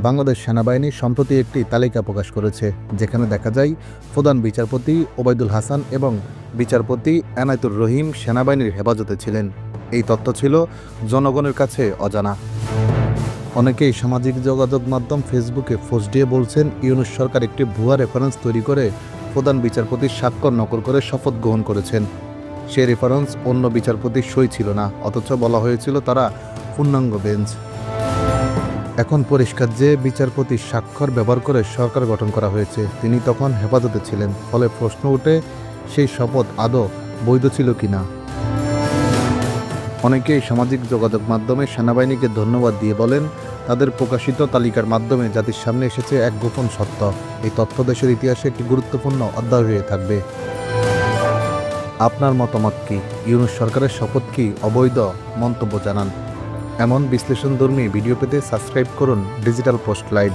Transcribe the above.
বাংলাদেশ সেনাবাহিনী সম্প্রতি একটি তালিকা প্রকাশ করেছে, যেখানে দেখা যায় প্রধান বিচারপতি ওবায়দুল হাসান এবং বিচারপতি এনায়েতুর রহিম সেনাবাহিনীর হেফাজতে ছিলেন। এই তথ্য ছিল জনগণের কাছে অজানা। অনেকেই সামাজিক যোগাযোগ মাধ্যম ফেসবুকে পোস্ট দিয়ে বলছেন, ইউনূস সরকার একটি ভুয়া রেফারেন্স তৈরি করে প্রধান বিচারপতির স্বাক্ষর নকল করে শপথ গ্রহণ করেছেন। সে রেফারেন্স অন্য বিচারপতির সই ছিল না, অথচ বলা হয়েছিল তারা পূর্ণাঙ্গ বেঞ্চ। এখন পরিষ্কার যে বিচারপতির স্বাক্ষর ব্যবহার করে সরকার গঠন করা হয়েছে। তিনি তখন হেফাজতে ছিলেন, ফলে প্রশ্ন ওঠে সেই শপথ আদৌ বৈধ ছিল কিনা। অনেকেই সামাজিক যোগাযোগ মাধ্যমে সেনাবাহিনীকে ধন্যবাদ দিয়ে বলেন, তাদের প্রকাশিত তালিকার মাধ্যমে জাতির সামনে এসেছে এক গোপন সত্য। এই তথ্য দেশের ইতিহাসে একটি গুরুত্বপূর্ণ অধ্যায় হয়ে থাকবে। আপনার মতামত কি? ইউনূস সরকারের শপথ কি অবৈধ? মন্তব্য জানান। এমন বিশ্লেষণধর্মী ভিডিও পেতে সাবস্ক্রাইব করুন ডিজিটাল পোস্ট লাইভ।